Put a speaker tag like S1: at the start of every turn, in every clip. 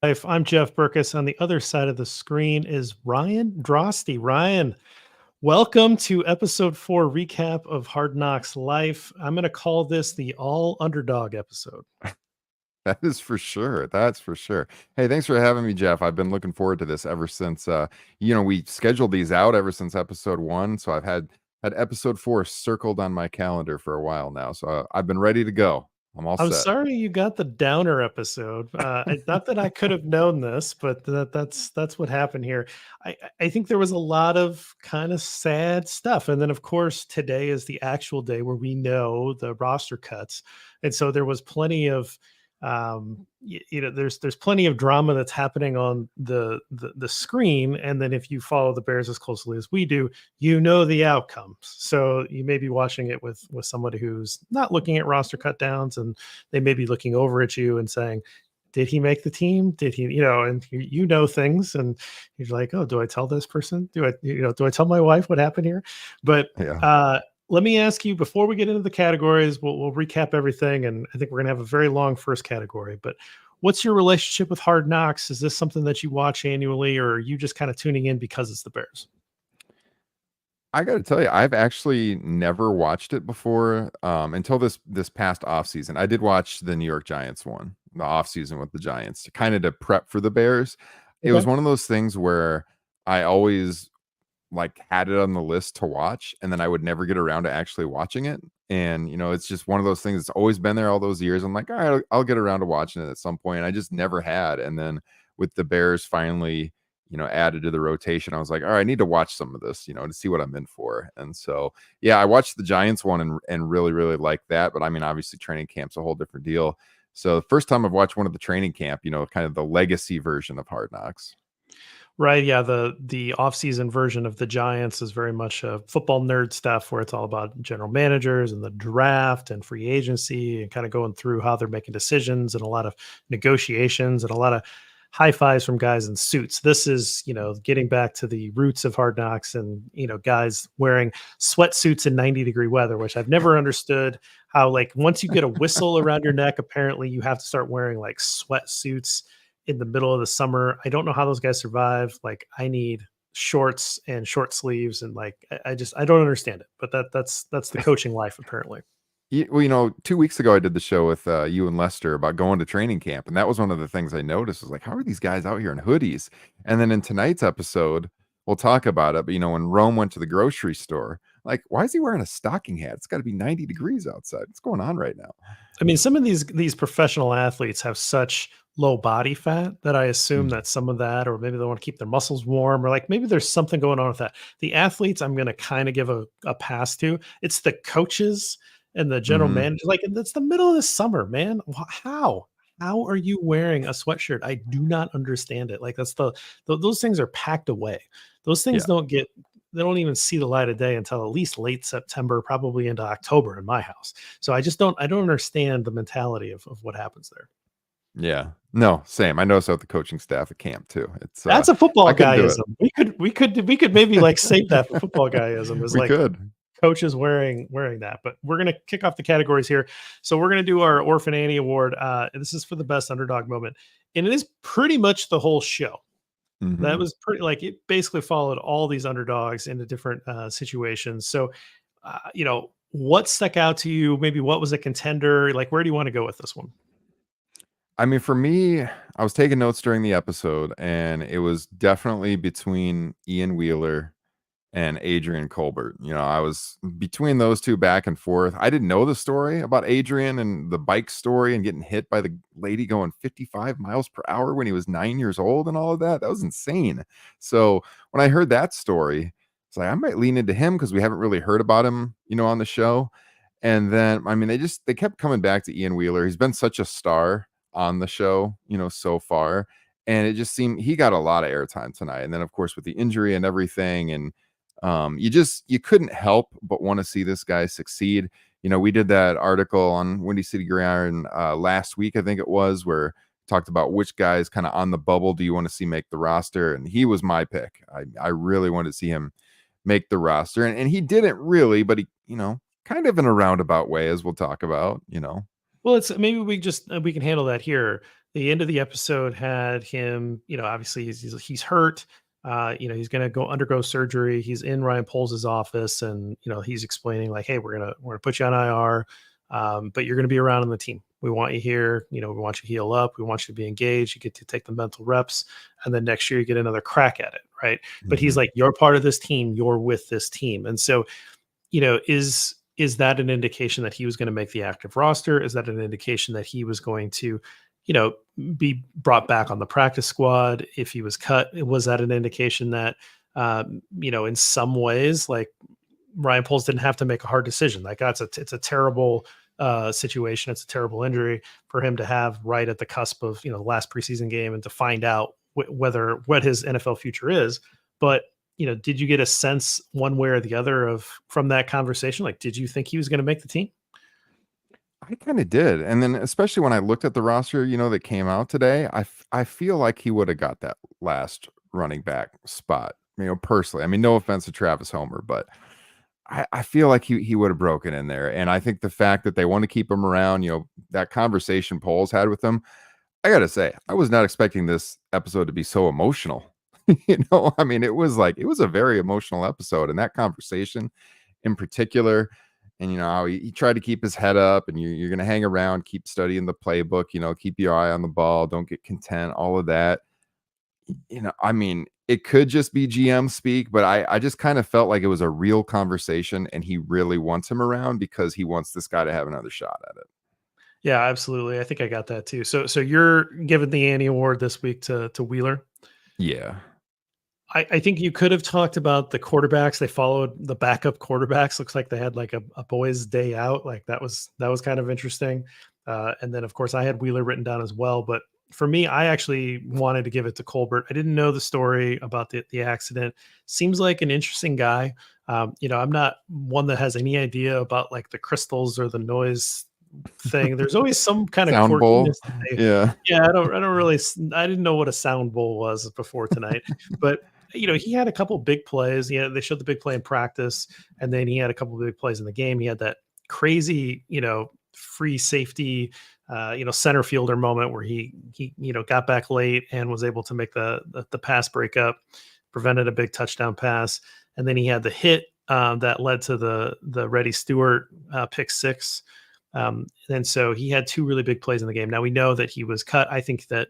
S1: Life. I'm Jeff Berckes. On the other side of the screen is Ryan Droste. Ryan, welcome to episode 4 recap of Hard Knocks Life. I'm going to call this the all underdog episode.
S2: That is for sure. That's for sure. Hey, thanks for having me, Jeff. I've been looking forward to this ever since we scheduled these out ever since episode 1. So I've had episode 4 circled on my calendar for a while now. So I've been ready to go. I'm all
S1: I'm
S2: set.
S1: sorry you got the downer episode. Not that I could have known this, but that's what happened here. I think there was a lot of kind of sad stuff, and then of course today is the actual day where we know the roster cuts, and so there was plenty of there's plenty of drama that's happening on the screen, and then if you follow the Bears as closely as we do, you know the outcomes. So you may be watching it with somebody who's not looking at roster cut downs, and they may be looking over at you and saying, did he make the team? Did he, and you know things, and you're like, oh, do I tell this person? Do I tell my wife what happened here? But
S2: Yeah.
S1: let me ask you before we get into the categories, we'll recap everything, and I think we're gonna have a very long first category. But what's your relationship with Hard Knocks? Is this something that you watch annually, or are you just kind of tuning in because it's the Bears?
S2: I got to tell you, I've actually never watched it before until this past off season. I did watch the New York Giants one, the off season with the Giants, kind of to prep for the Bears. It
S1: Okay.
S2: was one of those things where I always like had it on the list to watch, and then I would never get around to actually watching it. And it's just one of those things that's always been there all those years. I'm like, all right, I'll get around to watching it at some point. I just never had. And then with the Bears finally added to the rotation, I was like, all right, I need to watch some of this, to see what I'm in for. And so, yeah, I watched the Giants one and really, really liked that. But I mean, obviously training camp's a whole different deal. So the first time I've watched one of the training camp, kind of the legacy version of Hard Knocks.
S1: Right. Yeah. The off-season version of the Giants is very much a football nerd stuff where it's all about general managers and the draft and free agency and kind of going through how they're making decisions and a lot of negotiations and a lot of high fives from guys in suits. This is, getting back to the roots of Hard Knocks and, guys wearing sweatsuits in 90-degree weather, which I've never understood how, like, once you get a whistle around your neck, apparently you have to start wearing like sweatsuits in the middle of the summer. I don't know how those guys survive. Like, I need shorts and short sleeves, and like I don't understand it. But that's the coaching life apparently.
S2: Well, 2 weeks ago, I did the show with you and Lester about going to training camp. And that was one of the things I noticed was like, how are these guys out here in hoodies? And then in tonight's episode, we'll talk about it. But, when Rome went to the grocery store, like, why is he wearing a stocking hat? It's got to be 90 degrees outside. What's going on right now?
S1: I mean, some of these professional athletes have such low body fat that I assume
S2: Mm.
S1: that some of that, or maybe they want to keep their muscles warm, or like maybe there's something going on with that. The athletes, I'm going to kind of give a pass to. It's the coaches and the general
S2: Hmm.
S1: manager. Like, it's the middle of the summer, man. How? How are you wearing a sweatshirt? I do not understand it. Like, those things are packed away. Those things
S2: Yeah.
S1: they don't even see the light of day until at least late September, probably into October in my house. So I don't understand the mentality of what happens there.
S2: Yeah. No, same. I noticed that with the coaching staff at camp too. It's
S1: That's a football
S2: I couldn't do it.
S1: guyism. We could maybe like save that for football guyism is
S2: We
S1: like
S2: could.
S1: coaches wearing that. But we're gonna kick off the categories here. So we're gonna do our Orphan Annie Award. This is for the best underdog moment, and it is pretty much the whole show. That
S2: Hmm.
S1: was pretty like it basically followed all these underdogs into different situations. So, what stuck out to you? Maybe what was a contender? Like, where do you want to go with this one?
S2: I mean, for me, I was taking notes during the episode, and it was definitely between Ian Wheeler and Adrian Colbert. I was between those two back and forth. I didn't know the story about Adrian and the bike story and getting hit by the lady going 55 miles per hour when he was 9 years old and all of that. That was insane. So when I heard that story, it's like I might lean into him because we haven't really heard about him, on the show. And then, I mean, they kept coming back to Ian Wheeler. He's been such a star on the show, so far. And it just seemed he got a lot of airtime tonight. And then, of course, with the injury and everything, and you couldn't help but want to see this guy succeed. We did that article on Windy City Gridiron last week, I think it was, where talked about which guys kind of on the bubble do you want to see make the roster, and he was my pick. I really wanted to see him make the roster, and he didn't really, but he kind of in a roundabout way, as we'll talk about.
S1: Well, it's maybe we can handle that here. the end of the episode had him, obviously he's hurt. He's going to go undergo surgery. He's in Ryan Poles' office, and he's explaining like, "Hey, we're gonna put you on IR, but you're going to be around on the team. We want you here. We want you to heal up. We want you to be engaged. You get to take the mental reps, and then next year you get another crack at it, right?" But he's
S2: Mhm.
S1: like, "You're part of this team. You're with this team," and so is that an indication that he was going to make the active roster? Is that an indication that he was going to, you know, be brought back on the practice squad if he was cut? Was that an indication that, in some ways, like Ryan Poles didn't have to make a hard decision? Like it's a terrible situation. It's a terrible injury for him to have right at the cusp of the last preseason game and to find out whether what his NFL future is. But did you get a sense one way or the other of from that conversation? Like, did you think he was going to make the team?
S2: I kinda did, and then especially when I looked at the roster, that came out today, I feel like he woulda got that last running back spot, personally. I mean, no offense to Travis Homer, but I feel like he would have broken in there, and I think the fact that they want to keep him around, that conversation Poles had with him, I gotta say, I was not expecting this episode to be so emotional. I mean, it was a very emotional episode, and that conversation in particular, and how he tried to keep his head up, and you're gonna hang around, keep studying the playbook, keep your eye on the ball, don't get content, all of that. I mean, it could just be GM speak, but I just kind of felt like it was a real conversation and he really wants him around because he wants this guy to have another shot at it.
S1: Yeah, absolutely. I think I got that too. So you're giving the Annie Award this week to Wheeler.
S2: Yeah.
S1: I think you could have talked about the quarterbacks. They followed the backup quarterbacks. Looks like they had like a boys' day out. Like that was kind of interesting. And then of course I had Wheeler written down as well. But for me, I actually wanted to give it to Colbert. I didn't know the story about the accident. Seems like an interesting guy. I'm not one that has any idea about like the crystals or the noise thing. There's always some kind of
S2: Sound bowl.
S1: quirkiness that they,
S2: Yeah.
S1: yeah, I don't really I didn't know what a sound bowl was before tonight. But he had a couple big plays. Yeah, they showed the big play in practice, and then he had a couple of big plays in the game. He had that crazy, free safety, center fielder moment where he got back late and was able to make the pass break up, prevented a big touchdown pass, and then he had the hit that led to the Reddy Stewart pick six. And so he had two really big plays in the game. Now we know that he was cut. I think that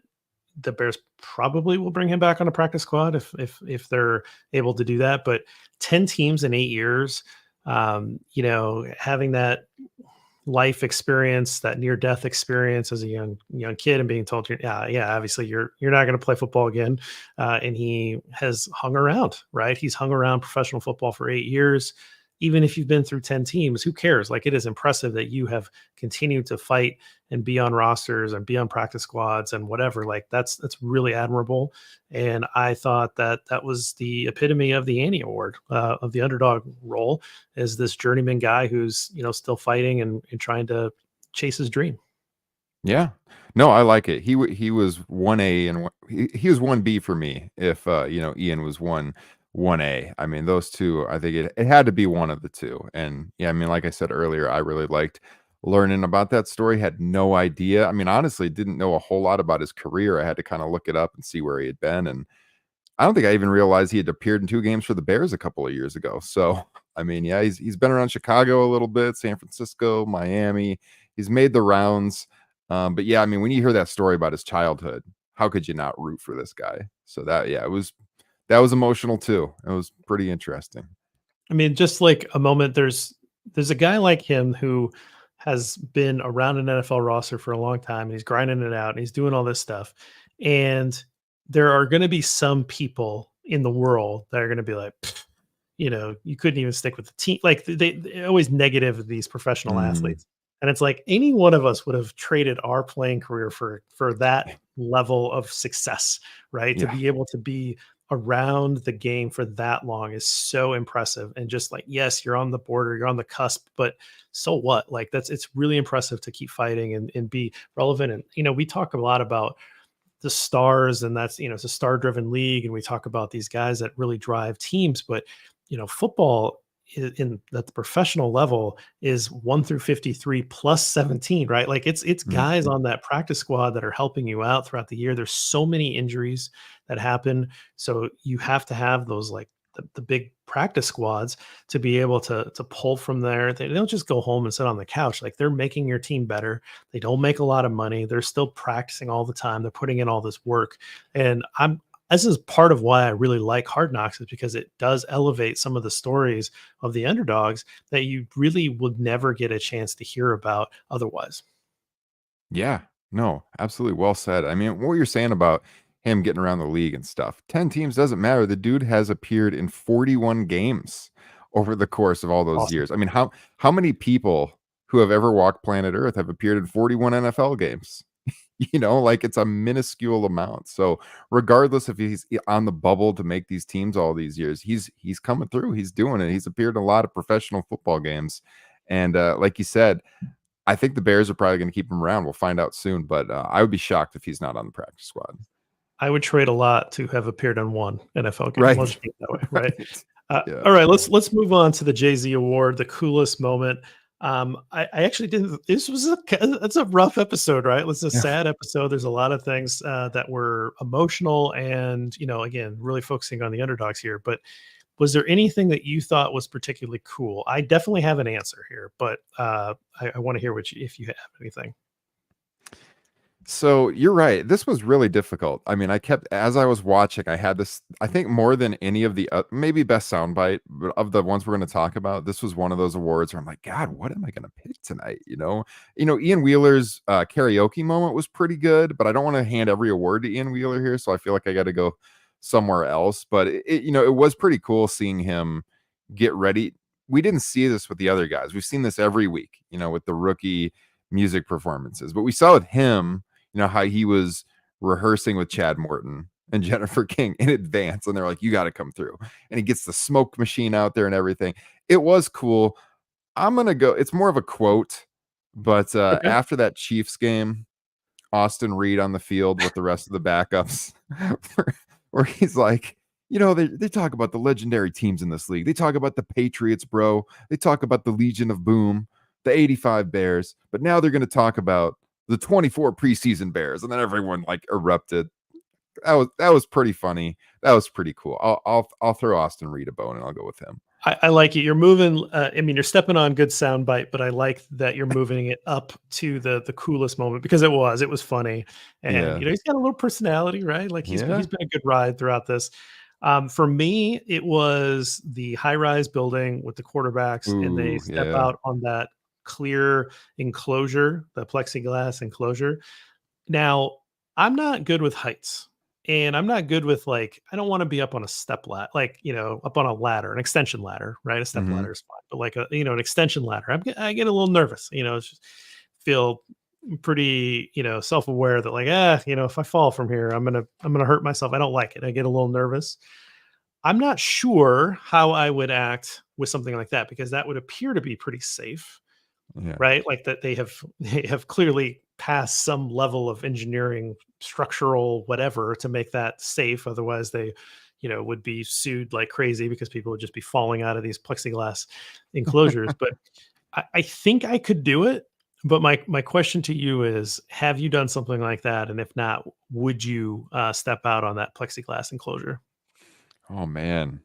S1: the Bears probably will bring him back on a practice squad if they're able to do that. But 10 teams in 8 years, having that life experience, that near death experience as a young kid, and being told, yeah, obviously you're not going to play football again, and he has hung around, right? He's hung around professional football for 8 years. Even if you've been through 10 teams, who cares? Like, it is impressive that you have continued to fight and be on rosters and be on practice squads and whatever. Like, that's really admirable. And I thought that was the epitome of the Annie Award, of the underdog role, is this journeyman guy who's still fighting and trying to chase his dream.
S2: Yeah. No, I like it. He was 1A and he was 1B for me if Ian was 1A. I mean, those two, I think it had to be one of the two. And yeah, I mean, like I said earlier, I really liked learning about that story. Had no idea. I mean, honestly, didn't know a whole lot about his career. I had to kind of look it up and see where he had been. And I don't think I even realized he had appeared in 2 games for the Bears a couple of years ago. So, I mean, yeah, he's been around Chicago a little bit, San Francisco, Miami. He's made the rounds. But yeah, I mean, when you hear that story about his childhood, how could you not root for this guy? So that was emotional too. It was pretty interesting.
S1: I mean, just like a moment, there's a guy like him who has been around an NFL roster for a long time and he's grinding it out and he's doing all this stuff. And there are going to be some people in the world that are going to be like, "Pfft, you couldn't even stick with the team." Like they always negative these professional
S2: Mhm.
S1: athletes. And it's like any one of us would have traded our playing career for that level of success, right? To
S2: Yeah.
S1: be able to be around the game for that long is so impressive. And just like, yes, you're on the border, you're on the cusp, but so what? Like it's really impressive to keep fighting and be relevant. And we talk a lot about the stars, and that's it's a star driven league, and we talk about these guys that really drive teams. But football, in at the professional level is 1 through 53 plus 17, right? Like it's guys
S2: Mhm.
S1: on that practice squad that are helping you out throughout the year. There's so many injuries that happen. So you have to have those like the big practice squads to be able to pull from there. They don't just go home and sit on the couch. Like they're making your team better. They don't make a lot of money. They're still practicing all the time. They're putting in all this work. And I'm this is part of why I really like Hard Knocks is because it does elevate some of the stories of the underdogs that you really would never get a chance to hear about otherwise.
S2: Yeah. No, absolutely well said. I mean, what you're saying about him getting around the league and stuff, 10 teams doesn't matter. The dude has appeared in 41 games over the course of all those
S1: Awesome.
S2: years. I mean, how many people who have ever walked planet Earth have appeared in 41 NFL games? Like it's a minuscule amount. So regardless if he's on the bubble to make these teams all these years, he's coming through. He's doing it. He's appeared in a lot of professional football games. And like you said, I think the Bears are probably going to keep him around. We'll find out soon, but I would be shocked if he's not on the practice squad.
S1: I would trade a lot to have appeared on one NFL game. We'll
S2: Right.
S1: just put it that way, right?
S2: Right. Yeah.
S1: All right, let's move on to the JayZ Award, the coolest moment. I actually didn't. This was it's a rough episode, right? It's a
S2: Yeah.
S1: sad episode. There's a lot of things that were emotional, and again, really focusing on the underdogs here. But was there anything that you thought was particularly cool? I definitely have an answer here, but I want to hear if you have anything.
S2: So you're right. This was really difficult. I mean, as I was watching, I had this, I think more than any of the, maybe best soundbite, but of the ones we're going to talk about, this was one of those awards where I'm like, God, what am I going to pick tonight? Ian Wheeler's karaoke moment was pretty good, but I don't want to hand every award to Ian Wheeler here. So I feel like I got to go somewhere else. But it was pretty cool seeing him get ready. We didn't see this with the other guys. We've seen this every week, with the rookie music performances, but we saw with him, how he was rehearsing with Chad Morton and Jennifer King in advance. And they're like, you got to come through. And he gets the smoke machine out there and everything. It was cool. I'm going to go. It's more of a quote, but
S1: Okay.
S2: after that Chiefs game, Austin Reed on the field with the rest of the backups, where he's like, they talk about the legendary teams in this league. They talk about the Patriots, bro. They talk about the Legion of Boom, the 85 Bears, but now they're going to talk about the 24 preseason Bears. And then everyone like erupted. That was pretty funny. That was pretty cool. I'll throw Austin Reed a bone and I'll go with him.
S1: I like it. You're moving. I mean, you're stepping on good soundbite, but I like that you're moving it up to the coolest moment because it was funny, and
S2: Yeah.
S1: he's got a little personality, right? Like he's
S2: Yeah.
S1: been a good ride throughout this. For me, it was the high rise building with the quarterbacks, and they
S2: Ooh,
S1: step
S2: yeah.
S1: out on that clear enclosure, the plexiglass enclosure. Now, I'm not good with heights. And I'm not good with I don't want to be up on a step ladder, up on a ladder, an extension ladder, right? A step
S2: Mm-hmm.
S1: ladder is fine, but an extension ladder, I get a little nervous, feel pretty, self aware that if I fall from here, I'm gonna hurt myself. I don't like it. I get a little nervous. I'm not sure how I would act with something like that because that would appear to be pretty safe,
S2: Yeah.
S1: right? Like that they have clearly passed some level of engineering, structural, whatever, to make that safe. Otherwise, they, would be sued like crazy because people would just be falling out of these plexiglass enclosures. But I think I could do it. But my question to you is: have you done something like that? And if not, would you step out on that plexiglass enclosure?
S2: Oh man.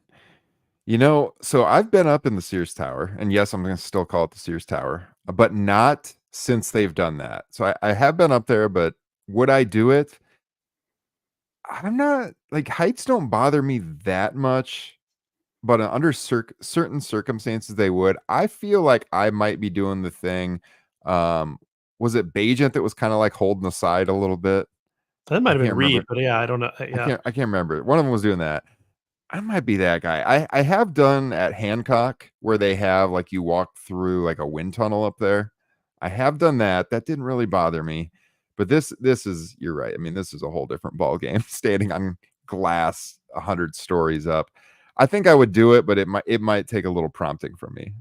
S2: So I've been up in the Sears Tower, and yes, I'm going to still call it the Sears Tower, but not since they've done that. So I have been up there, but would I do it? I'm not like heights don't bother me that much, but under certain circumstances they would. I feel like I might be doing the thing. Um, was it Bajent that was kind of like holding the side a little bit?
S1: That might
S2: I
S1: have
S2: can't
S1: been Reed,
S2: remember.
S1: but yeah, I don't know.
S2: I
S1: Yeah.
S2: can't. I can't remember. One of them was doing that. I might be that guy. I have done at Hancock where they have like you walk through like a wind tunnel up there. I have done that. That didn't really bother me. But this is you're right. I mean, this is a whole different ball game standing on glass 100 stories up. I think I would do it, but it might take a little prompting from me.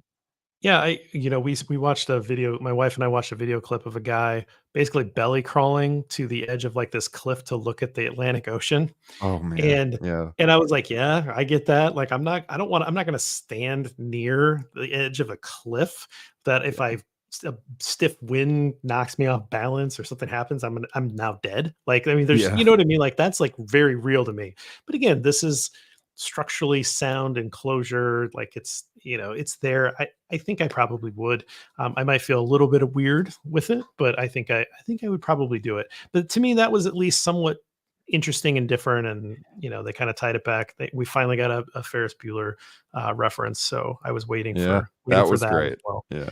S1: Yeah, we watched a video. My wife and I watched a video clip of a guy basically belly crawling to the edge of like this cliff to look at the Atlantic Ocean.
S2: Oh man,
S1: And
S2: yeah,
S1: and I was like, "Yeah, I get that." Like, I'm not gonna stand near the edge of a cliff that if
S2: yeah,
S1: a stiff wind knocks me off balance or something happens, I'm now dead. Like, I mean, there's
S2: yeah,
S1: you know what I mean? Like, that's, like, very real to me. But again, this is structurally sound enclosure, like, it's there. I think I probably would. I might feel a little bit of weird with it, but I think I would probably do it. But to me, that was at least somewhat interesting and different, and they kind of tied it back. We finally got a Ferris Bueller reference, so I was
S2: yeah.
S1: waiting
S2: That
S1: for
S2: was
S1: that as
S2: great.
S1: well.
S2: Yeah.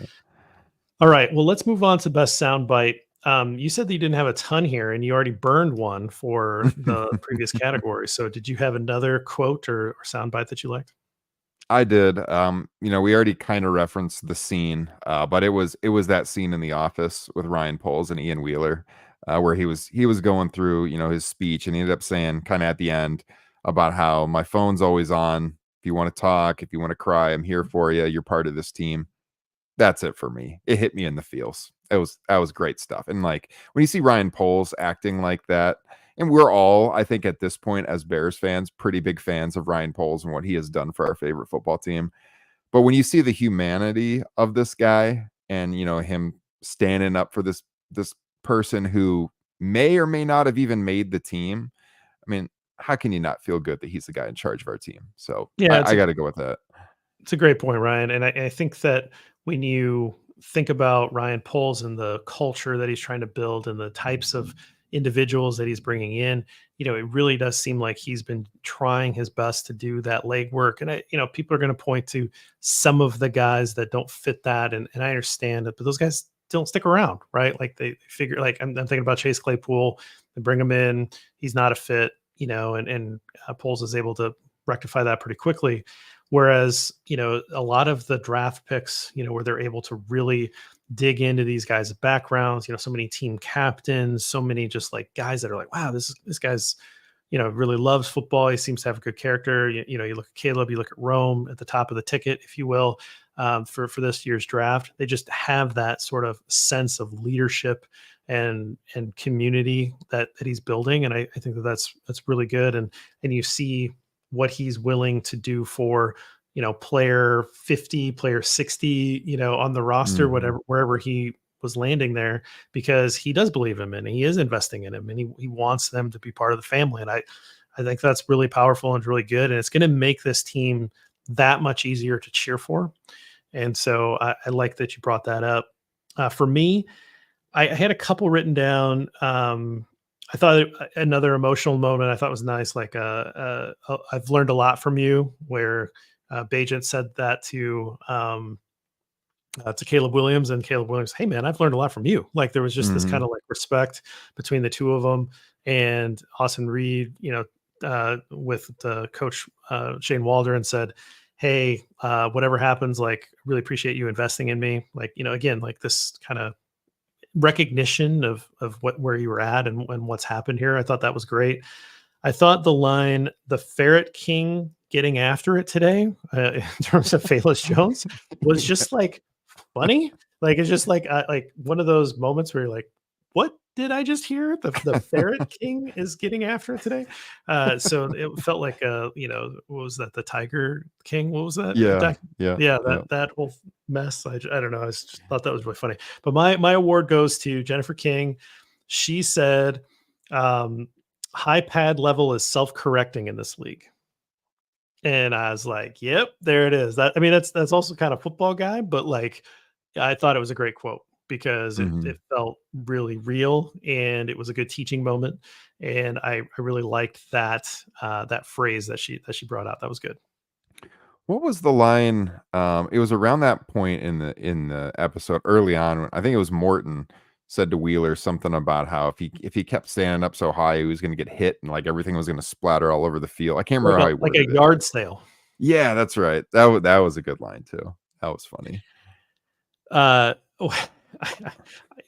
S1: All right, well, let's move on to best soundbite. You said that you didn't have a ton here, and you already burned one for the previous category. So, did you have another quote or soundbite that you liked?
S2: I did. We already kind of referenced the scene, but it was that scene in The Office with Ryan Poles and Ian Wheeler, where he was going through, his speech, and he ended up saying kind of at the end about how my phone's always on. If you want to talk, if you want to cry, I'm here for you. You're part of this team. That's it for me. It hit me in the feels. That was great stuff. And like when you see Ryan Poles acting like that, and we're all, I think, at this point as Bears fans, pretty big fans of Ryan Poles and what he has done for our favorite football team. But when you see the humanity of this guy and him standing up for this person who may or may not have even made the team, I mean, how can you not feel good that he's the guy in charge of our team? So
S1: Yeah,
S2: I got to go with that.
S1: it's a great point, Ryan. And I think that when you think about Ryan Poles and the culture that he's trying to build and the types of individuals that he's bringing in, it really does seem like he's been trying his best to do that legwork. And people are going to point to some of the guys that don't fit that, and I understand it, but those guys don't stick around, right? Like they figure, like I'm thinking about Chase Claypool. They bring him in, he's not a fit, and Poles is able to rectify that pretty quickly. Whereas, a lot of the draft picks, where they're able to really dig into these guys' backgrounds, so many team captains, so many just like guys that are like, wow, this guy's, really loves football. He seems to have a good character. You look at Caleb, you look at Rome at the top of the ticket, if you will, for this year's draft. They just have that sort of sense of leadership and community that he's building, and I think that's really good. And you see what he's willing to do for player 50, player 60, on the roster,
S2: Mhm.
S1: whatever, wherever he was landing there, because he does believe him and he is investing in him, and he wants them to be part of the family. And I think that's really powerful and really good, and it's going to make this team that much easier to cheer for. And so I like that you brought that up. For me, I had a couple written down. I thought another emotional moment I thought was nice. Like, I've learned a lot from you, where Bajent said that to Caleb Williams, and Caleb Williams, hey man, I've learned a lot from you. Like there was just this kind
S2: Mhm.
S1: of like respect between the two of them, and Austin Reed, with the coach Shane Waldron said, hey, whatever happens, like really appreciate you investing in me. Like again, like this kind of recognition of where you were at and what's happened here. I thought that was great. I thought the line "the Ferret King getting after it today" in terms of Phaelus Jones was just like funny. Like it's just like one of those moments where you're like, "What did I just hear? The Ferret King is getting after it today." So it felt like what was that? The Tiger King? What was that?
S2: Yeah, yeah,
S1: Yeah,
S2: yeah.
S1: that whole mess. I don't know. Just thought that was really funny. But my award goes to Jennifer King. She said, um, "High pad level is self-correcting in this league." And I was like, "Yep, there it is." That's also kind of football guy, but like, I thought it was a great quote because it
S2: Mhm.
S1: felt really real, and it was a good teaching moment. And I really liked that phrase that she brought out. That was good.
S2: What was the line? It was around that point in the episode early on. I think it was Morton said to Wheeler something about how if he kept standing up so high, he was going to get hit and like everything was going to splatter all over the field. I can't remember how he
S1: Like a
S2: worded it.
S1: yard sale.
S2: Yeah, that's right. That was a good line too. That was funny.
S1: Oh,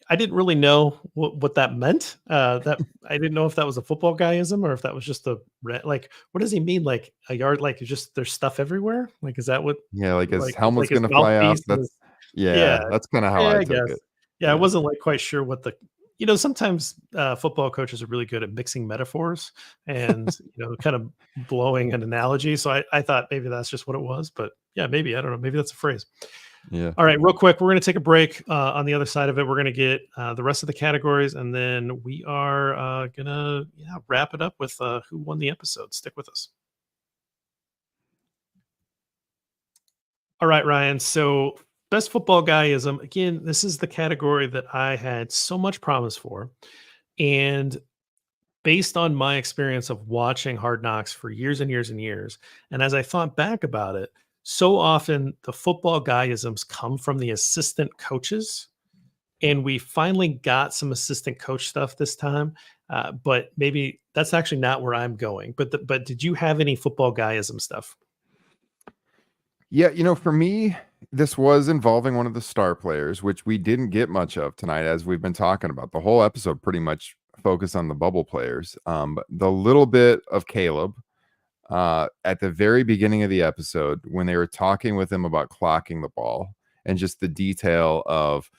S1: I didn't really know what that meant. That I didn't know if that was a football guyism or if that was just like. What does he mean? Like a yard? Like just there's stuff everywhere? Like is that what?
S2: Yeah, like his
S1: Like
S2: helmet's
S1: his
S2: going to fly off.
S1: mouthpiece and his
S2: That's
S1: Yeah,
S2: Yeah, that's kind of how
S1: yeah,
S2: I
S1: I
S2: took
S1: guess.
S2: it.
S1: Yeah, I
S2: Yeah.
S1: wasn't, like, quite sure what the sometimes, football coaches are really good at mixing metaphors and, kind of blowing an analogy, so I thought maybe that's just what it was, but yeah, maybe, I don't know, maybe that's a phrase.
S2: Yeah.
S1: All right, real quick, we're gonna take a break, on the other side of it, we're gonna get, the rest of the categories, and then we are, gonna, yeah, wrap it up with, who won the episode. Stick with us. All right, Ryan. So, best football guyism. Again, this is the category that I had so much promise for. And based on my experience of watching Hard Knocks for years and years and years, and as I thought back about it, so often the football guyisms come from the assistant coaches. And we finally got some assistant coach stuff this time. But maybe that's actually not where I'm going. But did you have any football guyism stuff?
S2: Yeah, for me, this was involving one of the star players, which we didn't get much of tonight, as we've been talking about. The whole episode pretty much focused on the bubble players. But the little bit of Caleb at the very beginning of the episode when they were talking with him about clocking the ball and just the detail of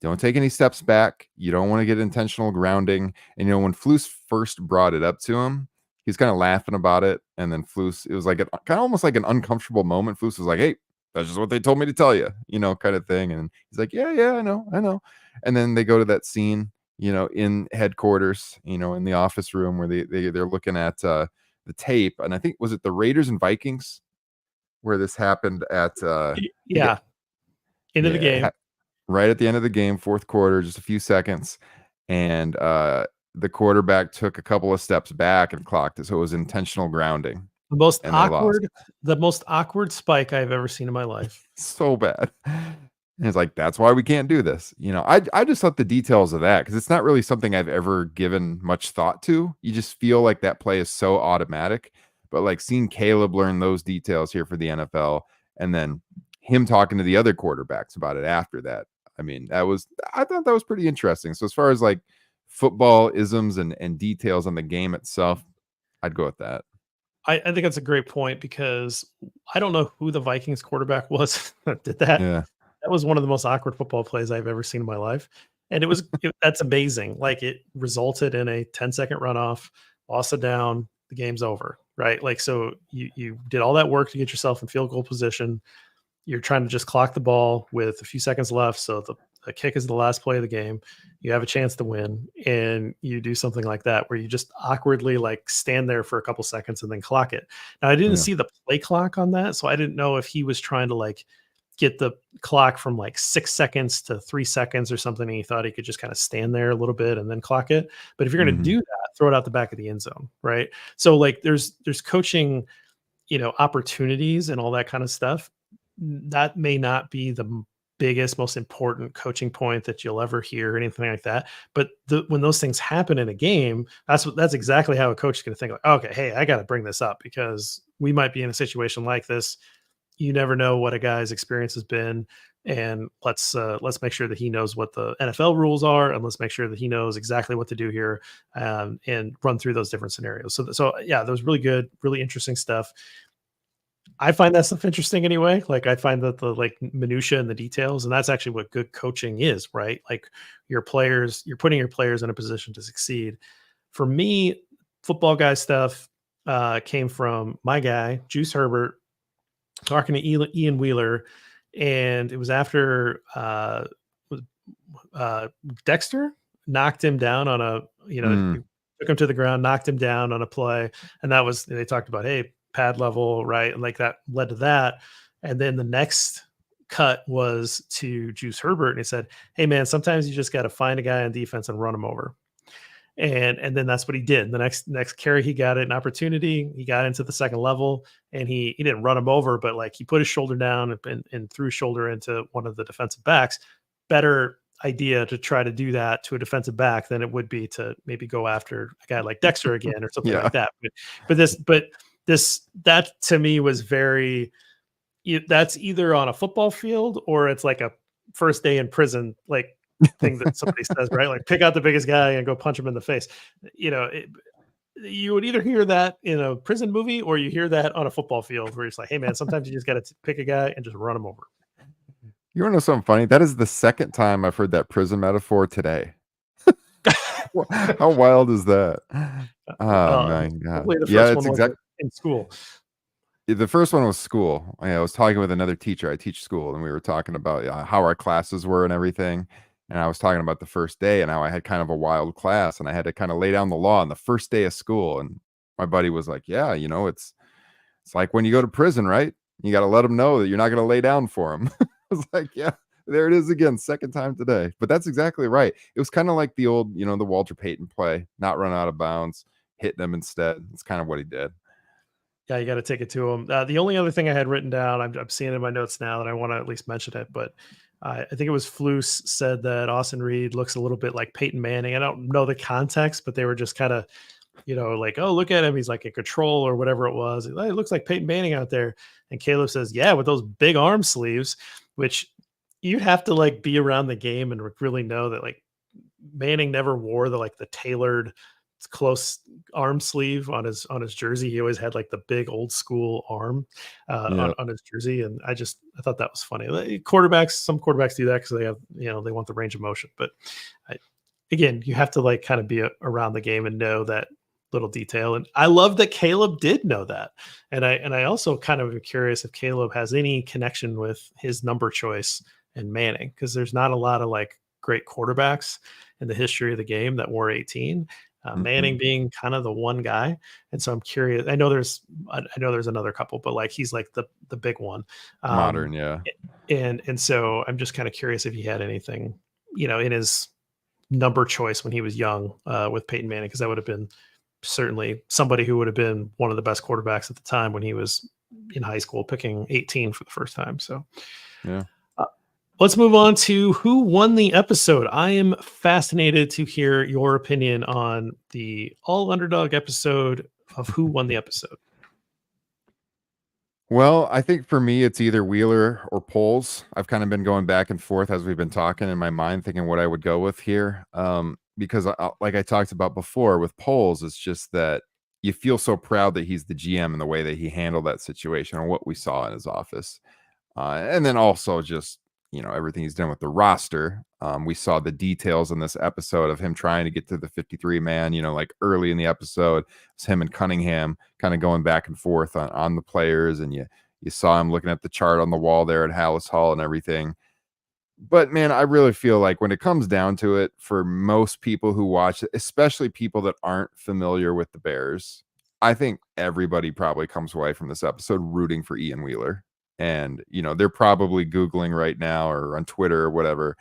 S2: don't take any steps back. You don't want to get intentional grounding. And when Flus first brought it up to him, he's kind of laughing about it. And then Flus, it was like kind of almost like an uncomfortable moment. Flus was like, "Hey, that's just what they told me to tell you," kind of thing. And he's like, "Yeah, yeah, I know." And then they go to that scene, in headquarters, in the office room where they're looking at the tape, and I think was it the Raiders and Vikings where this happened at I think
S1: Yeah, into the
S2: yeah,
S1: game.
S2: right at the end of the game, fourth quarter, just a few seconds, and the quarterback took a couple of steps back and clocked it, so it was intentional grounding,
S1: The most
S2: and they lost.
S1: awkward the most awkward spike I've ever seen in my life.
S2: So bad. And it's like, that's why we can't do this. I just thought the details of that because it's not really something I've ever given much thought to. You just feel like that play is so automatic. But like seeing Caleb learn those details here for the NFL and then him talking to the other quarterbacks about it after that. I mean, I thought that was pretty interesting. So as far as like football isms and details on the game itself, I'd go with that.
S1: I think that's a great point because I don't know who the Vikings quarterback was that did that.
S2: Yeah.
S1: That was one of the most awkward football plays I've ever seen in my life, and that's amazing. Like, it resulted in a 10-second runoff, lost it down, the game's over, right? Like, so you did all that work to get yourself in field goal position. You're trying to just clock the ball with a few seconds left, so the kick is the last play of the game. You have a chance to win, and you do something like that where you just awkwardly like stand there for a couple seconds and then clock it. Now, I didn't
S2: Yeah.
S1: see the play clock on that, so I didn't know if he was trying to like get the clock from like 6 seconds to 3 seconds or something, and he thought he could just kind of stand there a little bit and then clock it. But if you're going to
S2: Mhm.
S1: do that, throw it out the back of the end zone, right? So like there's coaching, opportunities and all that kind of stuff. That may not be the biggest, most important coaching point that you'll ever hear or anything like that. But when those things happen in a game, that's exactly how a coach is going to think like, okay, hey, I got to bring this up because we might be in a situation like this. You never know what a guy's experience has been. And let's make sure that he knows what the NFL rules are, and let's make sure that he knows exactly what to do here, and run through those different scenarios. So yeah, that was really good, really interesting stuff. I find that stuff interesting anyway. Like, I find that the like minutia and the details, and that's actually what good coaching is, right? Like, you're putting your players in a position to succeed. For me, football guy stuff came from my guy, Juice Herbert, talking to Ian Wheeler, and it was after was- uh, Dexter knocked him down on a, he
S2: Mm.
S1: took him to the ground, knocked him down on a play, and that was they talked about, hey, pad level, right, and like that led to that, and then the next cut was to Juice Herbert, and he said, hey man, sometimes you just got to find a guy on defense and run him over. And then that's what he did. The next carry, he got an opportunity. He got into the second level, and he didn't run him over, but like he put his shoulder down and threw his shoulder into one of the defensive backs. Better idea to try to do that to a defensive back than it would be to maybe go after a guy like Dexter again or something
S2: Yeah.
S1: like that. But that to me was very. That's either on a football field or it's like a first day in prison like thing that somebody says, right? Like, pick out the biggest guy and go punch him in the face. You know, it, you would either hear that in a prison movie or you hear that on a football field where it's like, hey man, sometimes you just got to pick a guy and just run him over.
S2: You want to know something funny? That is the second time I've heard that prison metaphor today. How wild is that? Oh my god.
S1: Hopefully the
S2: Yeah,
S1: first
S2: it's
S1: one wasn't
S2: exact.
S1: in school.
S2: The first one was school. I was talking with another teacher. I teach school, and we were talking about how our classes were and everything. And I was talking about the first day and how I had kind of a wild class, and I had to kind of lay down the law on the first day of school. And my buddy was like, "Yeah, it's like when you go to prison, right? You got to let them know that you're not going to lay down for them." I was like, "Yeah, there it is again, second time today." But that's exactly right. It was kind of like the old, the Walter Payton play, not run out of bounds, hitting them instead. It's kind of what he did.
S1: Yeah, you got to take it to him. The only other thing I had written down, I'm seeing in my notes now that I want to at least mention it, but I think it was Flus said that Austin Reed looks a little bit like Peyton Manning. I don't know the context, but they were just kind of, like, oh, look at him. He's like in control or whatever it was. It looks like Peyton Manning out there. And Caleb says, yeah, with those big arm sleeves, which you'd have to like be around the game and really know that like Manning never wore the tailored close arm sleeve on his jersey. He always had like the big old school arm
S2: Yeah.
S1: on his jersey, and I thought that was funny. Some quarterbacks do that because they have they want the range of motion, but I, again, you have to like kind of be around the game and know that little detail. And I love that Caleb did know that, and I also kind of am curious if Caleb has any connection with his number choice and Manning, because there's not a lot of like great quarterbacks in the history of the game that wore 18. Manning
S2: Mhm.
S1: being kind of the one guy, and so I'm curious. I know there's another couple, but like he's like the big one.
S2: Modern,
S1: Um,
S2: yeah.
S1: and so I'm just kind of curious if he had anything, in his number choice when he was young with Peyton Manning, because that would have been certainly somebody who would have been one of the best quarterbacks at the time when he was in high school, picking 18 for the first time. So
S2: Yeah.
S1: uh, let's move on to who won the episode. I am fascinated to hear your opinion on the all underdog episode of who won the episode.
S2: Well, I think for me, it's either Wheeler or Poles. I've kind of been going back and forth as we've been talking in my mind, thinking what I would go with here. Because like I talked about before with Poles, it's just that you feel so proud that he's the GM and the way that he handled that situation and what we saw in his office. And then also just, everything he's done with the roster. We saw the details in this episode of him trying to get to the 53 man, like early in the episode, it's him and Cunningham kind of going back and forth on the players. And you saw him looking at the chart on the wall there at Hallis Hall and everything. But man, I really feel like when it comes down to it, for most people who watch it, especially people that aren't familiar with the Bears, I think everybody probably comes away from this episode rooting for Ian Wheeler. And, they're probably Googling right now or on Twitter or whatever,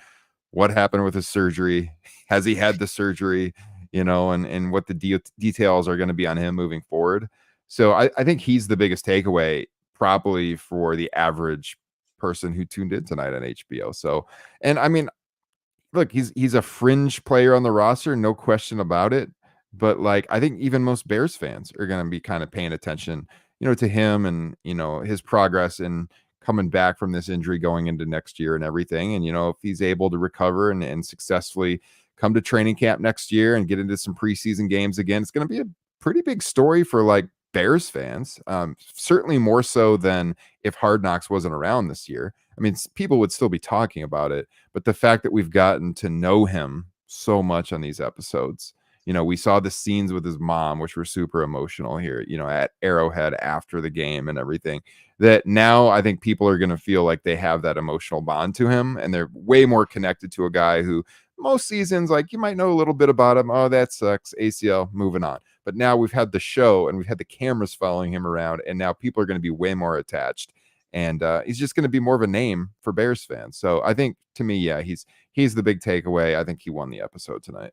S2: what happened with his surgery? Has he had the surgery? And what the details are going to be on him moving forward. So I think he's the biggest takeaway probably for the average person who tuned in tonight on HBO. So, and I mean, look, he's a fringe player on the roster, no question about it. But like, I think even most Bears fans are going to be kind of paying attention, to him and his progress in coming back from this injury going into next year and everything. And if he's able to recover and successfully come to training camp next year and get into some preseason games again, it's going to be a pretty big story for like Bears fans. Certainly more so than if Hard Knocks wasn't around this year. I mean, people would still be talking about it, but the fact that we've gotten to know him so much on these episodes, we saw the scenes with his mom, which were super emotional here, at Arrowhead after the game and everything, that now I think people are going to feel like they have that emotional bond to him. And they're way more connected to a guy who most seasons, like you might know a little bit about him. Oh, that sucks. ACL, moving on. But now we've had the show and we've had the cameras following him around. And now people are going to be way more attached. And he's just going to be more of a name for Bears fans. So I think to me, yeah, he's the big takeaway. I think he won the episode tonight.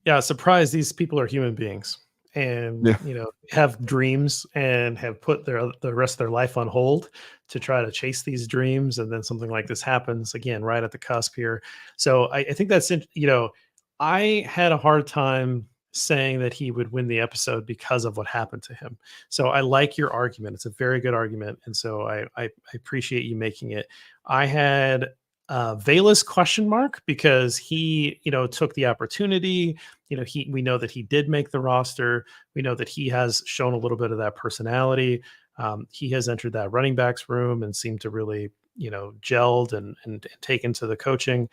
S1: Yeah, surprise, these people are human beings and,
S2: Yeah.
S1: have dreams and have put the rest of their life on hold to try to chase these dreams. And then something like this happens again, right at the cusp here. So I think I had a hard time saying that he would win the episode because of what happened to him. So I like your argument. It's a very good argument. And so I appreciate you making it. I had Velas question mark because he, took the opportunity. We know that he did make the roster. We know that he has shown a little bit of that personality. He has entered that running backs room and seemed to really, gelled and taken to the coaching.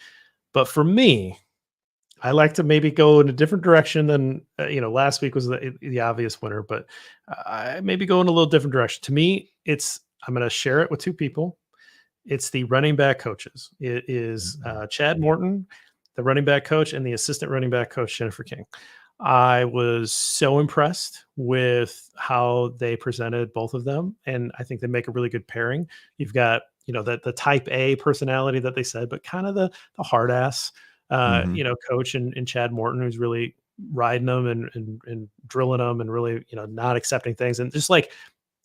S1: But for me, I like to maybe go in a different direction than last week was the obvious winner, but I maybe go in a little different direction. To me, I'm going to share it with two people. It's the running back coaches. It is Chad Morton, the running back coach, and the assistant running back coach, Jennifer King. I was so impressed with how they presented both of them, and I think they make a really good pairing. You've got the type A personality that they said, but kind of the hard ass,
S2: Mm-hmm.
S1: coach and Chad Morton, who's really riding them and drilling them and really not accepting things, and just like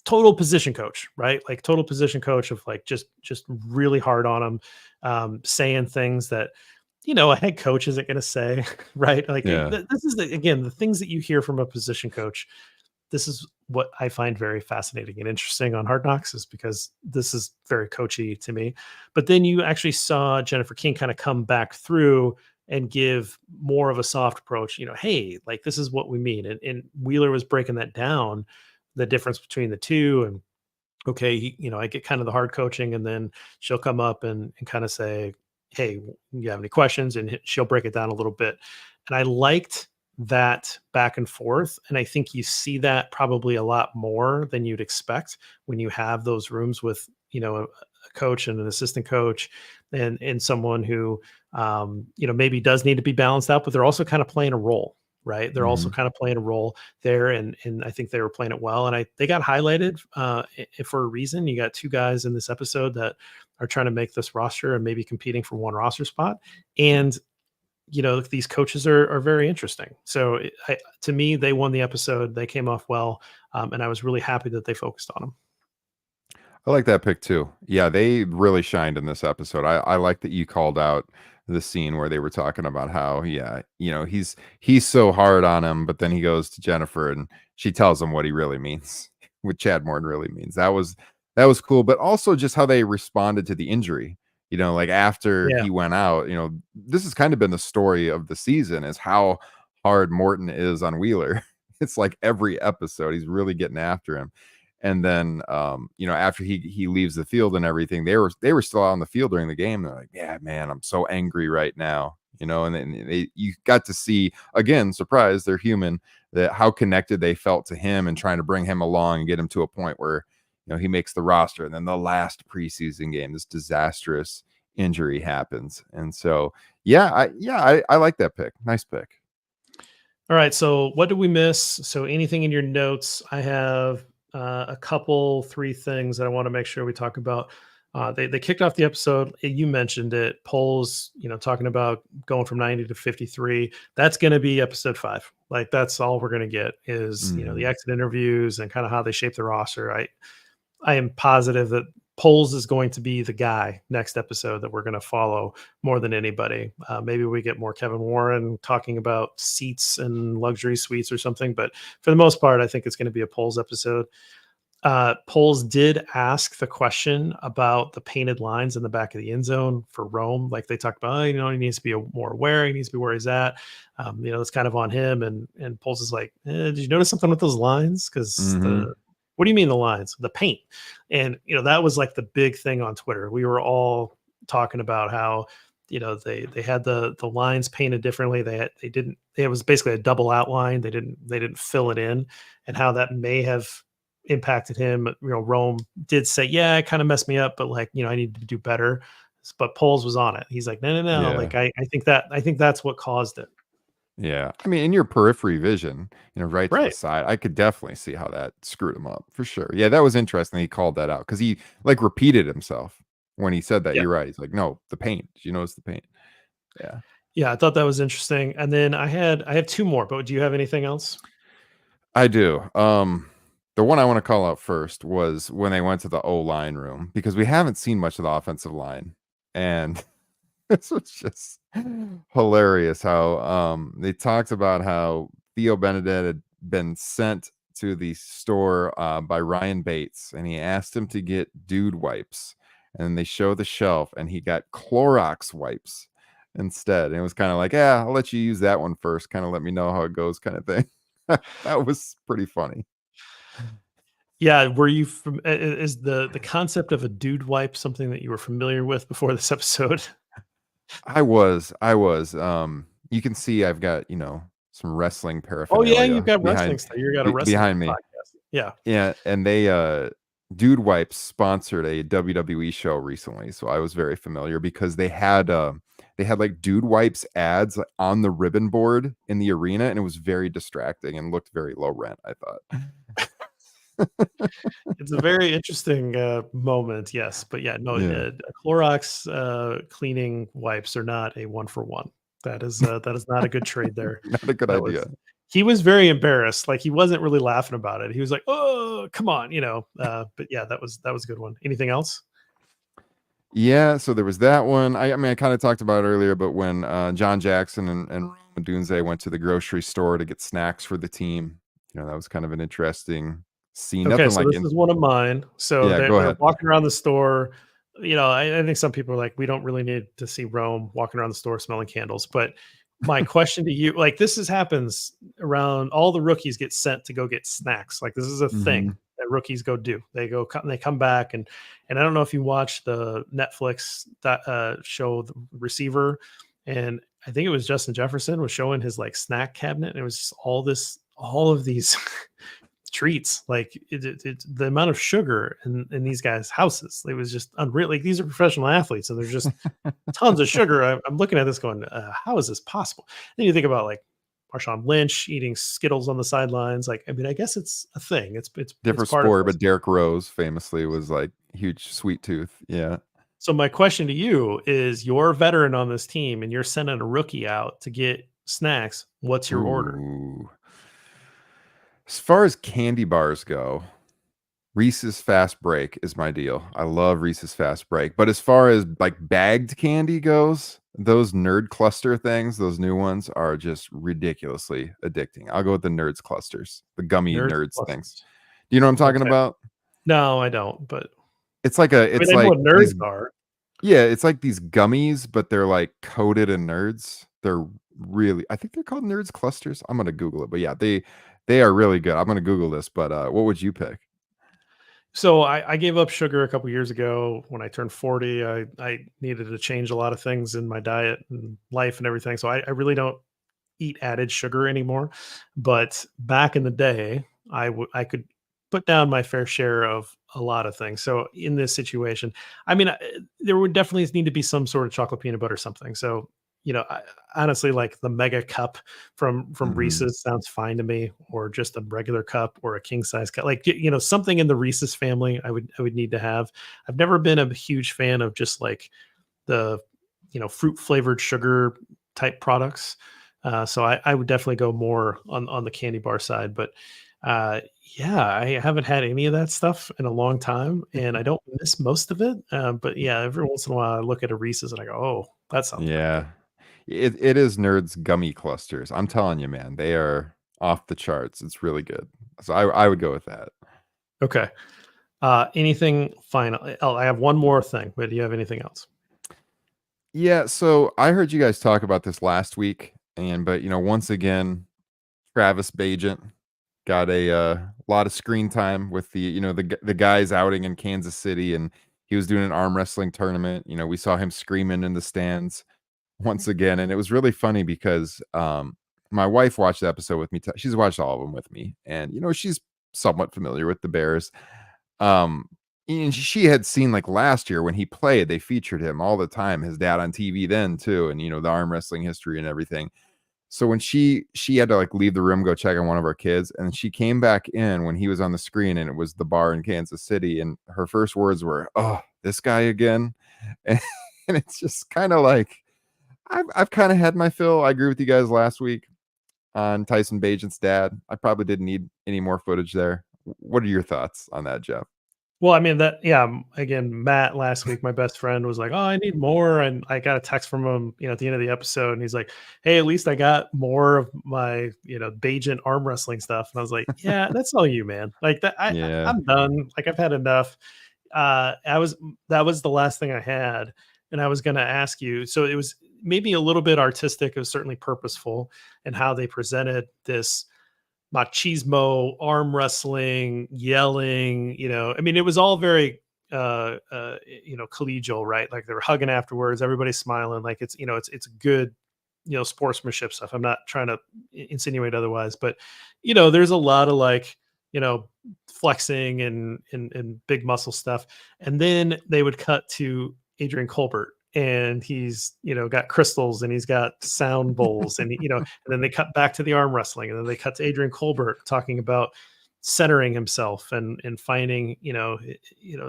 S1: total position coach, right? Like total position coach of like just really hard on them, saying things that a head coach isn't going to say, right? Like
S2: Yeah.
S1: this is again the things that you hear from a position coach. This is what I find very fascinating and interesting on Hard Knocks, is because this is very coachy to me. But then you actually saw Jennifer King kind of come back through and give more of a soft approach. Hey, like this is what we mean, and Wheeler was breaking that down, the difference between the two, and okay, I get kind of the hard coaching, and then she'll come up and kind of say, "Hey, you have any questions?" And she'll break it down a little bit. And I liked that back and forth, and I think you see that probably a lot more than you'd expect when you have those rooms with a coach and an assistant coach, and someone who maybe does need to be balanced out, but they're also kind of playing a role. Right, they're also
S2: Mm-hmm.
S1: kind of playing a role there, and I think they were playing it well. And they got highlighted for a reason. You got two guys in this episode that are trying to make this roster and maybe competing for one roster spot. And these coaches are very interesting. So to me, they won the episode. They came off well, and I was really happy that they focused on them.
S2: I like that pick too. Yeah, they really shined in this episode. I like that you called out the scene where they were talking about how, yeah, he's so hard on him, but then he goes to Jennifer and she tells him what he really means, what Chad Morton really means. That was cool, but also just how they responded to the injury. Like after
S1: Yeah,
S2: he went out, this has kind of been the story of the season, is how hard Morton is on Wheeler. It's like every episode he's really getting after him. And then after he leaves the field and everything, they were still out on the field during the game. They're like, yeah, man, I'm so angry right now. And then you got to see, again, surprise, they're human, that how connected they felt to him and trying to bring him along and get him to a point where he makes the roster. And then the last preseason game, this disastrous injury happens. And so I like that pick. Nice pick.
S1: all right, so what did we miss? So anything in your notes? I have a couple, three things that I want to make sure we talk about. They kicked off the episode. You mentioned it. Polls, talking about going from 90 to 53. That's going to be episode 5. Like that's all we're going to get is the
S2: Mhm.
S1: exit interviews and kind of how they shape the roster. I am positive that Poles is going to be the guy next episode that we're going to follow more than anybody. Maybe we get more Kevin Warren talking about seats and luxury suites or something, but for the most part, I think it's going to be a Poles episode. Poles did ask the question about the painted lines in the back of the end zone for Rome. Like they talked about, he needs to be more aware. He needs to be where he's at. It's kind of on him. And Poles is like, did you notice something with those lines? Because
S2: Mhm.
S1: what do you mean the lines? The paint. And that was like the big thing on Twitter. We were all talking about how they had the lines painted differently. They didn't. It was basically a double outline. They didn't fill it in, and how that may have impacted him. Rome did say, yeah, it kind of messed me up, but like I need to do better. But Poles was on it. He's like, no, no, no.
S2: Yeah.
S1: Like I think that's what caused it.
S2: Yeah. I mean, in your periphery vision, right to the
S1: Right.
S2: side, I could definitely see how that screwed him up for sure. Yeah, that was interesting. He called that out because he like repeated himself when he said that.
S1: Yeah.
S2: You're right. He's like, no, the paint. You notice the paint. Yeah,
S1: Yeah. I thought that was interesting. And then I have two more, but do you have anything else?
S2: I do. The one I want to call out first was when they went to the O line room because we haven't seen much of the offensive line. And this was just hilarious how they talked about how Theo Benedette had been sent to the store by Ryan Bates and he asked him to get dude wipes. And they show the shelf and he got Clorox wipes instead. And it was kind of like, yeah, I'll let you use that one first. Kind of let me know how it goes, kind of thing. That was pretty funny.
S1: Yeah, were you is the concept of a dude wipe something that you were familiar with before this episode?
S2: I was. You can see I've got, some wrestling
S1: Oh, yeah, you've
S2: paraphernalia
S1: got wrestling stuff. You got a wrestling
S2: behind me.
S1: podcast. Yeah.
S2: Yeah, and Dude Wipes sponsored a WWE show recently, so I was very familiar because they had like Dude Wipes ads like, on the ribbon board in the arena, and it was very distracting and looked very low rent, I thought.
S1: It's a very interesting, moment, yes, but yeah, no,
S2: Yeah,
S1: Clorox, cleaning wipes are not a one for one. That is not a good trade there.
S2: not a good
S1: That
S2: idea.
S1: was He was very embarrassed, like, he wasn't really laughing about it. He was like, "Oh, come on," but yeah, that was a good one. Anything else?
S2: Yeah, so there was that one. I mean, I kind of talked about it earlier, but when John Jackson and Roman Dunze went to the grocery store to get snacks for the team, that was kind of an interesting scene.
S1: Okay,
S2: Nothing
S1: so
S2: like
S1: this
S2: in.
S1: is one of mine. So
S2: Yeah, go
S1: they're
S2: ahead.
S1: walking around the store. I think some people are like, we don't really need to see Rome walking around the store smelling candles. But my question to you, like happens around all the rookies get sent to go get snacks. Like this is a thing
S2: Hmm.
S1: that rookies go do. They come back and I don't know if you watch the Netflix show The Receiver, and I think it was Justin Jefferson was showing his like snack cabinet, and it was just all of these treats. Like it's the amount of sugar in these guys' houses. It was just unreal. Like these are professional athletes, and there's just tons of sugar. I'm looking at this going, how is this possible? Then you think about like Marshawn Lynch eating Skittles on the sidelines. Like, I mean, I guess it's a thing. It's
S2: Different
S1: part of
S2: sport,
S1: this.
S2: but Derrick Rose famously was like huge sweet tooth. Yeah.
S1: So my question to you is: you're a veteran on this team, and you're sending a rookie out to get snacks. What's your order?
S2: Ooh. As far as candy bars go, Reese's Fast Break is my deal. I love Reese's Fast Break. But as far as like bagged candy goes, those nerd cluster things, those new ones are just ridiculously addicting. I'll go with the nerds clusters, the gummy
S1: Nerds
S2: nerds things.
S1: plus.
S2: Do you know what I'm talking
S1: Okay.
S2: about?
S1: No, I don't. But I mean,
S2: It's
S1: I know
S2: like
S1: what nerds
S2: these,
S1: are.
S2: yeah, it's like these gummies, but they're like coated in nerds. They're really, I think they're called nerds clusters. I'm gonna Google it, but yeah, they are really good. I'm gonna Google this, but what would you pick?
S1: So I gave up sugar a couple years ago when I turned 40. I needed to change a lot of things in my diet and life and everything. So I really don't eat added sugar anymore. But back in the day, I could put down my fair share of a lot of things. So in this situation, I mean, there would definitely need to be some sort of chocolate peanut butter something. So honestly, like the mega cup from
S2: Mhm.
S1: Reese's sounds fine to me, or just a regular cup or a king size cup. Like something in the Reese's family, I would need to have. I've never been a huge fan of just like the fruit flavored sugar type products. So I would definitely go more on the candy bar side. But yeah, I haven't had any of that stuff in a long time, and I don't miss most of it. But yeah, every once in a while I look at a Reese's and I go, oh, that sounds pretty good.
S2: Yeah. It is nerds gummy clusters. I'm telling you, man, they are off the charts. It's really good. So I would go with that.
S1: Okay. Anything final? Oh, I have one more thing, but do you have anything else?
S2: Yeah, so I heard you guys talk about this last week, but once again, Travis Bajent got a lot of screen time with the guys outing in Kansas City, and he was doing an arm wrestling tournament. We saw him screaming in the stands once again, and it was really funny because my wife watched the episode with me. She's watched all of them with me, and she's somewhat familiar with the Bears. Um, and she had seen like last year when he played, they featured him all the time, his dad on TV then too, and the arm wrestling history and everything. So when she had to like leave the room, go check on one of our kids, and she came back in when he was on the screen, and it was the bar in Kansas City, and her first words were, "Oh, this guy again," and, and it's just kind of like I've kind of had my fill. I agree with you guys last week on Tyson Bajent's dad. I probably didn't need any more footage there. What are your thoughts on that, Jeff?
S1: Well, I mean yeah. Again, Matt last week, my best friend was like, "Oh, I need more," and I got a text from him, at the end of the episode, and he's like, "Hey, at least I got more of my, Bajent arm wrestling stuff." And I was like, "Yeah, that's all you, man. Like that,
S2: Yeah.
S1: I'm done. Like I've had enough." I was That was the last thing I had, and I was going to ask you. So it was maybe a little bit artistic. It was certainly purposeful in how they presented this machismo, arm wrestling, yelling, I mean, it was all very, collegial, right? Like they were hugging afterwards, everybody's smiling. Like it's good, sportsmanship stuff. I'm not trying to insinuate otherwise, but, there's a lot of like, flexing and big muscle stuff. And then they would cut to Adrian Colbert, and he's got crystals and he's got sound bowls, and and then they cut back to the arm wrestling, and then they cut to Adrian Colbert talking about centering himself and finding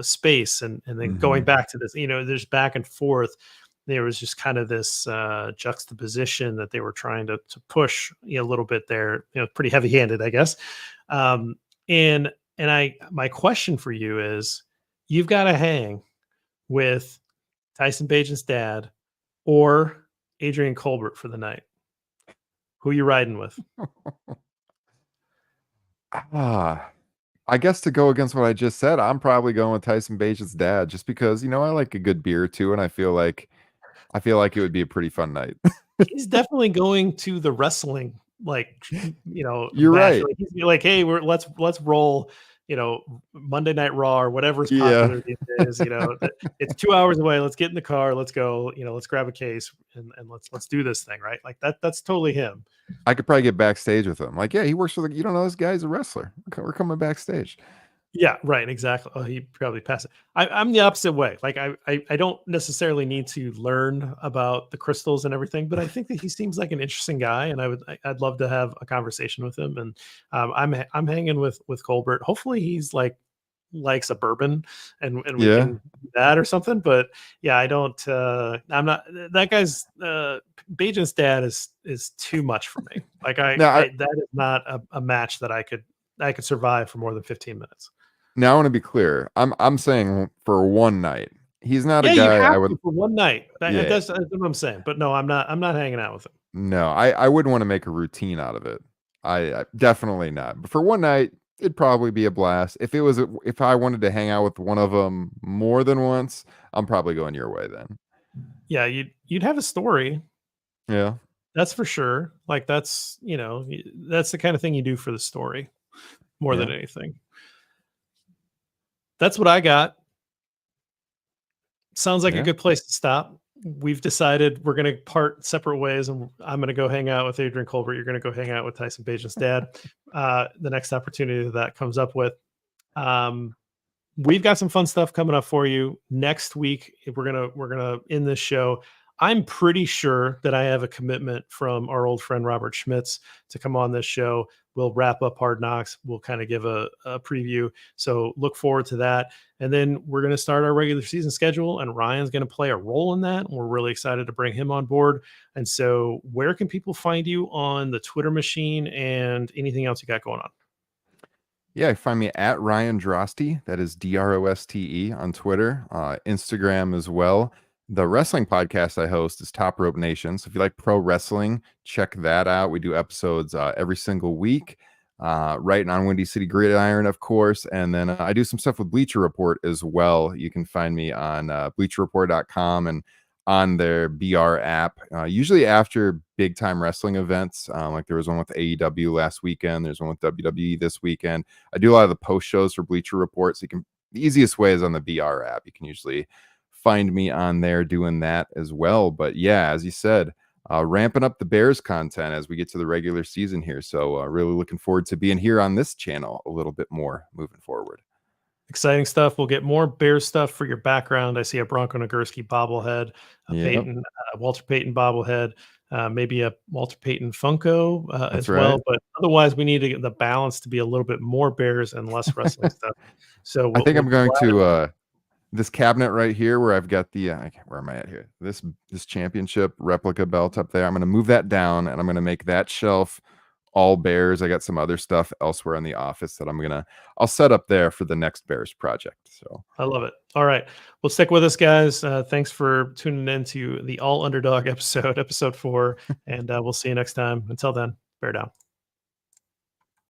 S1: space, and then going back to this, there's back and forth. There was just kind of this juxtaposition that they were trying to push a little bit there, pretty heavy handed, I guess. And my question for you is, you've got to hang with Tyson Bajan's dad or Adrian Colbert for the night. Who are you riding with?
S2: I guess to go against what I just said, I'm probably going with Tyson Bajan's dad, just because I like a good beer too, and I feel like it would be a pretty fun night.
S1: He's definitely going to the wrestling, like
S2: You're
S1: match.
S2: right.
S1: Like, he's like, hey, let's roll, Monday Night Raw or whatever's popular these days. It's 2 hours away. Let's get in the car. Let's go. Let's grab a case and let's do this thing, right? Like that's totally him.
S2: I could probably get backstage with him. Like, yeah, he works for you don't know this guy's a wrestler. We're coming backstage.
S1: Yeah, right. Exactly. Oh, he probably passed it. I'm the opposite way. Like I don't necessarily need to learn about the crystals and everything, but I think that he seems like an interesting guy, and I'd love to have a conversation with him. And I'm hanging with Colbert. Hopefully he's likes a bourbon, and we can do that or something. But yeah, I don't. I'm not. That guy's Bajan's dad is too much for me. Like that is not a match that I could survive for more than 15 minutes.
S2: Now I want to be clear. I'm saying for one night. He's not a guy
S1: you have
S2: I would
S1: to for one night. That's what I'm saying. But no, I'm not hanging out with him.
S2: No, I wouldn't want to make a routine out of it. I definitely not. But for one night, it'd probably be a blast. If I wanted to hang out with one of them more than once, I'm probably going your way then.
S1: Yeah, you'd have a story.
S2: Yeah.
S1: That's for sure. Like that's the kind of thing you do for the story more than anything. That's what I got. Sounds like a good place to stop. We've decided we're going to part separate ways, and I'm going to go hang out with Adrian Colbert. You're going to go hang out with Tyson Bajan's dad. The next opportunity that comes up with. We've got some fun stuff coming up for you next week. We're gonna end this show. I'm pretty sure that I have a commitment from our old friend Robert Schmitz to come on this show. We'll wrap up Hard Knocks. We'll kind of give a preview. So look forward to that. And then we're going to start our regular season schedule, and Ryan's going to play a role in that. And we're really excited to bring him on board. And so where can people find you on the Twitter machine and anything else you got going on?
S2: Yeah, find me at Ryan Droste. That is Droste on Twitter, Instagram as well. The wrestling podcast I host is Top Rope Nation. So if you like pro wrestling, check that out. We do episodes every single week, right on Windy City Gridiron, of course. And then I do some stuff with Bleacher Report as well. You can find me on bleacherreport.com and on their BR app, usually after big time wrestling events. Like there was one with AEW last weekend. There's one with WWE this weekend. I do a lot of the post shows for Bleacher Report. So the easiest way is on the BR app. You can usually find me on there doing that as well. But yeah, as you said, ramping up the Bears content as we get to the regular season here. So really looking forward to being here on this channel a little bit more moving forward.
S1: Exciting stuff. We'll get more Bears stuff for your background. I see a Bronco Nagurski bobblehead, Walter Payton bobblehead, maybe a Walter Payton Funko as well. But otherwise, we need to get the balance to be a little bit more Bears and less wrestling stuff. So
S2: I think I'm going to this cabinet right here where I've got the where am I at here? This championship replica belt up there. I'm going to move that down, and I'm going to make that shelf all Bears. I got some other stuff elsewhere in the office that I'll set up there for the next Bears project. So
S1: I love it. All right. Well, stick with us, guys. Thanks for tuning in to the All Underdog episode 4, and we'll see you next time. Until then, bear down.